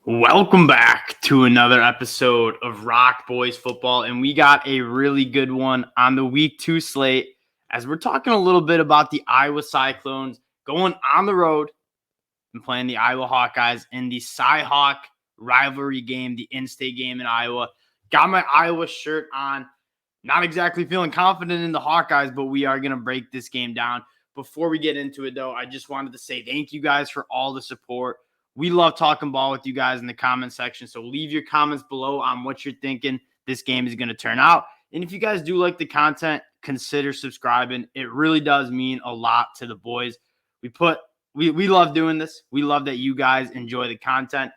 Welcome back to another episode of ROC Boys football, and we got a really good one on the week 2 slate as we're talking a little bit about the Iowa Cyclones going on the road and playing the Iowa Hawkeyes in the Cy-Hawk Rivalry game, the in-state game in Iowa. Got my Iowa shirt on. Not exactly feeling confident in the Hawkeyes, but we are going to break this game down. Before we get into it, though, I just wanted to say thank you guys for all the support. We love talking ball with you guys in the comment section, so leave your comments below on what you're thinking this game is going to turn out. And if you guys do like the content, consider subscribing. It really does mean a lot to the boys. We love doing this. We love that you guys enjoy the content.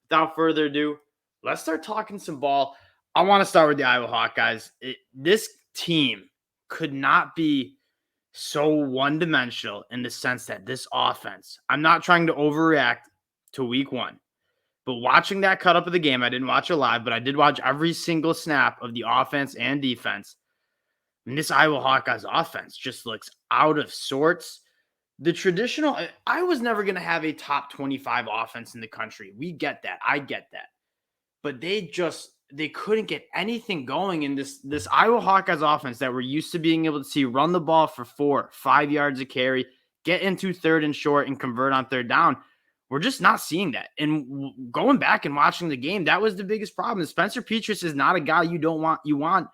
Without further ado, let's start talking some ball. I want to start with the Iowa Hawkeyes. This team could not be so one-dimensional in the sense that this offense, I'm not trying to overreact to week 1, but watching that cut up of the game, I didn't watch it live, but I did watch every single snap of the offense and defense. And this Iowa Hawkeyes offense just looks out of sorts. The traditional, I was never going to have a top 25 offense in the country. We get that. I get that. But they couldn't get anything going in this Iowa Hawkeyes offense that we're used to being able to see run the ball for 4-5 yards a carry, get into third and short, and convert on third down. We're just not seeing that. And going back and watching the game, that was the biggest problem. Spencer Petras is not a guy you want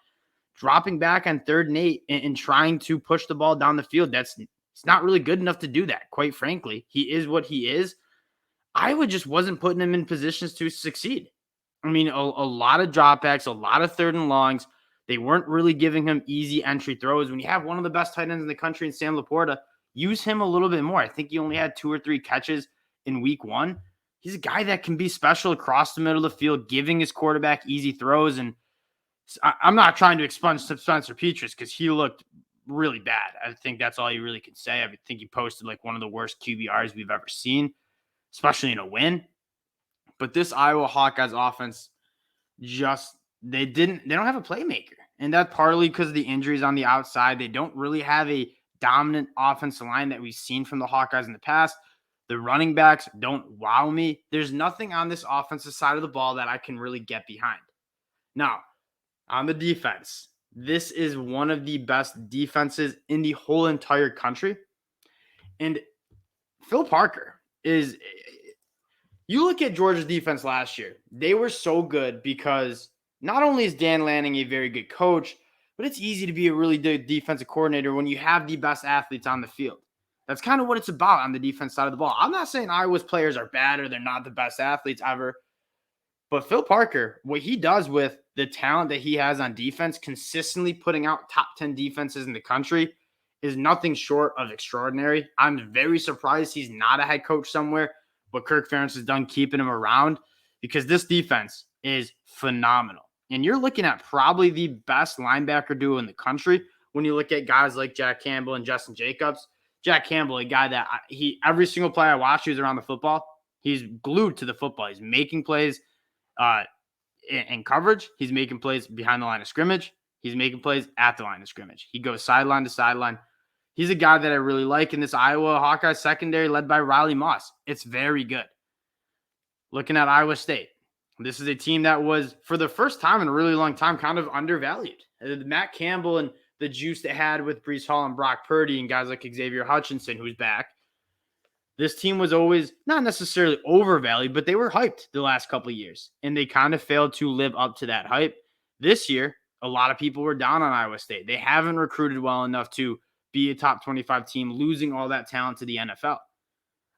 dropping back on 3rd and 8 and trying to push the ball down the field. It's not really good enough to do that, quite frankly. He is what he is. Iowa just wasn't putting him in positions to succeed. I mean, a lot of dropbacks, a lot of 3rd and longs. They weren't really giving him easy entry throws. When you have one of the best tight ends in the country in Sam Laporta, use him a little bit more. I think he only had 2 or 3 catches in week 1. He's a guy that can be special across the middle of the field, giving his quarterback easy throws. And I'm not trying to expunge Spencer Petras because he looked really bad. I think that's all you really can say. I think he posted like one of the worst QBRs we've ever seen, especially in a win. But this Iowa Hawkeyes offense they don't have a playmaker. And that's partly because of the injuries on the outside. They don't really have a dominant offensive line that we've seen from the Hawkeyes in the past. The running backs don't wow me. There's nothing on this offensive side of the ball that I can really get behind. Now, on the defense, this is one of the best defenses in the whole entire country. And Phil Parker is... You look at Georgia's defense last year. They were so good because not only is Dan Lanning a very good coach, but it's easy to be a really good defensive coordinator when you have the best athletes on the field. That's kind of what it's about on the defense side of the ball. I'm not saying Iowa's players are bad or they're not the best athletes ever, but Phil Parker, what he does with the talent that he has on defense, consistently putting out top 10 defenses in the country, is nothing short of extraordinary. I'm very surprised he's not a head coach somewhere. What Kirk Ferentz has done keeping him around, because this defense is phenomenal. And you're looking at probably the best linebacker duo in the country when you look at guys like Jack Campbell and Justin Jacobs. Jack Campbell, a guy that every single play I watch, he was around the football. He's glued to the football. He's making plays in coverage. He's making plays behind the line of scrimmage. He's making plays at the line of scrimmage. He goes sideline to sideline. He's a guy that I really like in this Iowa Hawkeye secondary led by Riley Moss. It's very good. Looking at Iowa State, this is a team that was, for the first time in a really long time, kind of undervalued. Matt Campbell and the juice they had with Breece Hall and Brock Purdy and guys like Xavier Hutchinson, who's back. This team was always not necessarily overvalued, but they were hyped the last couple of years, and they kind of failed to live up to that hype. This year, a lot of people were down on Iowa State. They haven't recruited well enough to be a top 25 team, losing all that talent to the NFL.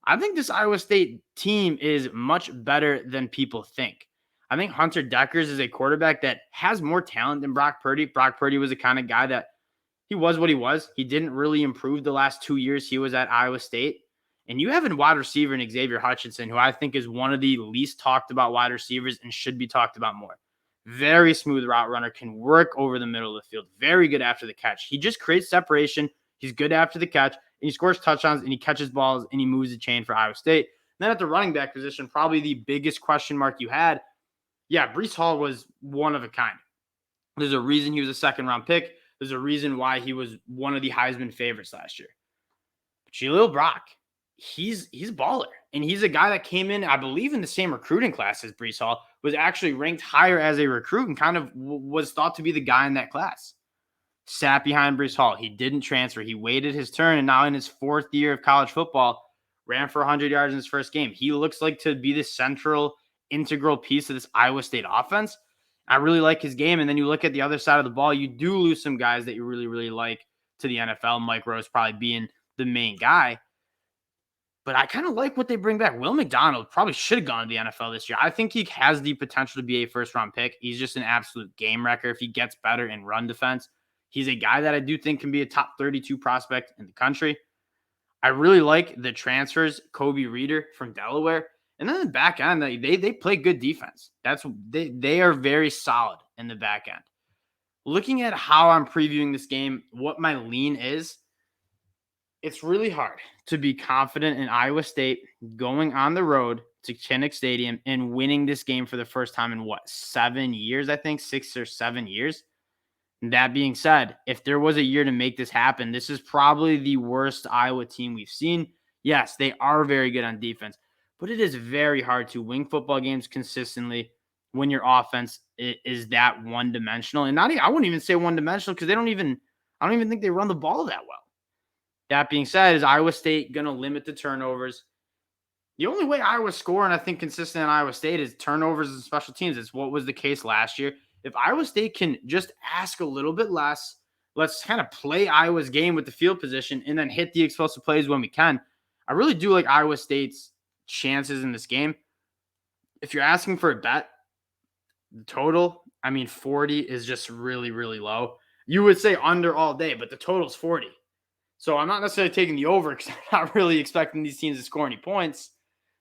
I think this Iowa State team is much better than people think. I think Hunter Deckers is a quarterback that has more talent than Brock Purdy. Brock Purdy was the kind of guy that he was what he was. He didn't really improve the last 2 years he was at Iowa State. And you have a wide receiver in Xavier Hutchinson, who I think is one of the least talked about wide receivers and should be talked about more. Very smooth route runner, can work over the middle of the field. Very good after the catch. He just creates separation. He's good after the catch, and he scores touchdowns, and he catches balls, and he moves the chain for Iowa State. And then at the running back position, probably the biggest question mark you had, Breece Hall was one of a kind. There's a reason he was a second-round pick. There's a reason why he was one of the Heisman favorites last year. But Jaleel Brock, he's a baller. And he's a guy that came in, I believe, in the same recruiting class as Breece Hall, was actually ranked higher as a recruit and kind of was thought to be the guy in that class. Sat behind Breece Hall. He didn't transfer. He waited his turn, and now in his 4th year of college football, ran for 100 yards in his first game. He looks like to be the central, integral piece of this Iowa State offense. I really like his game. And then you look at the other side of the ball, you do lose some guys that you really, really like to the NFL. Mike Rose probably being the main guy. But I kind of like what they bring back. Will McDonald probably should have gone to the NFL this year. I think he has the potential to be a first-round pick. He's just an absolute game wrecker if he gets better in run defense. He's a guy that I do think can be a top 32 prospect in the country. I really like the transfers, Kobe Reeder from Delaware. And then the back end, they play good defense. They are very solid in the back end. Looking at how I'm previewing this game, what my lean is, it's really hard to be confident in Iowa State going on the road to Kinnick Stadium and winning this game for the first time in 7 years, I think, 6 or 7 years. That being said, if there was a year to make this happen, this is probably the worst Iowa team we've seen. Yes, they are very good on defense, but it is very hard to win football games consistently when your offense is that one-dimensional. And I wouldn't even say one-dimensional because I don't even think they run the ball that well. That being said, is Iowa State going to limit the turnovers? The only way Iowa's scoring, I think, consistent in Iowa State is turnovers and special teams. It's what was the case last year. If Iowa State can just ask a little bit less, let's kind of play Iowa's game with the field position and then hit the explosive plays when we can. I really do like Iowa State's chances in this game. If you're asking for a bet, the total, 40 is just really, really low. You would say under all day, but the total's 40. So I'm not necessarily taking the over because I'm not really expecting these teams to score any points.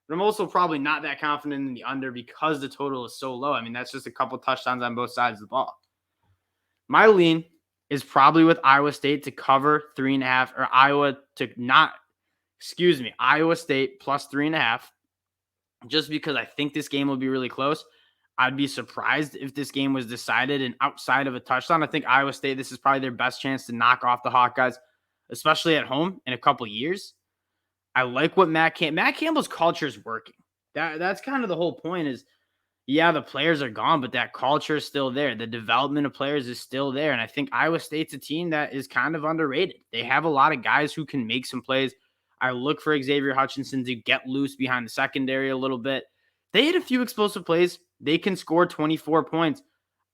But I'm also probably not that confident in the under because the total is so low. That's just a couple touchdowns on both sides of the ball. My lean is probably with Iowa State to cover 3.5 or Iowa State plus 3.5. Just because I think this game will be really close. I'd be surprised if this game was decided and outside of a touchdown. I think Iowa State, this is probably their best chance to knock off the Hawkeyes, especially at home in a couple years. I like what Matt Campbell's culture is working. That's kind of the whole point is, yeah, the players are gone, but that culture is still there. The development of players is still there. And I think Iowa State's a team that is kind of underrated. They have a lot of guys who can make some plays. I look for Xavier Hutchinson to get loose behind the secondary a little bit. They hit a few explosive plays. They can score 24 points.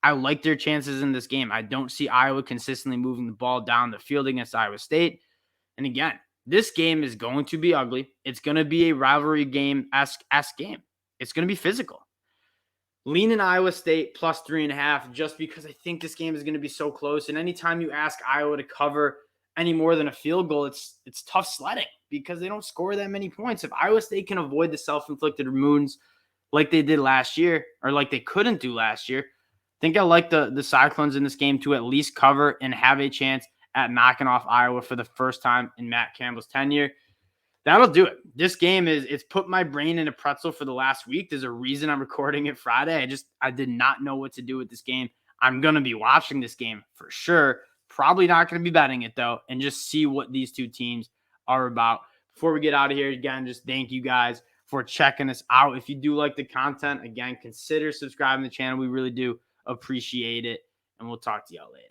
I like their chances in this game. I don't see Iowa consistently moving the ball down the field against Iowa State. And again, this game is going to be ugly. It's going to be a rivalry game-esque game. It's going to be physical. Lean in Iowa State plus 3.5 just because I think this game is going to be so close. And anytime you ask Iowa to cover any more than a field goal, it's tough sledding because they don't score that many points. If Iowa State can avoid the self-inflicted wounds like they did last year or like they couldn't do last year, I think I like the Cyclones in this game to at least cover and have a chance at knocking off Iowa for the first time in Matt Campbell's tenure. That'll do it. This game it's put my brain in a pretzel for the last week. There's a reason I'm recording it Friday. I did not know what to do with this game. I'm going to be watching this game for sure. Probably not going to be betting it though, and just see what these two teams are about. Before we get out of here, again, just thank you guys for checking us out. If you do like the content, again, consider subscribing to the channel. We really do appreciate it, and we'll talk to y'all later.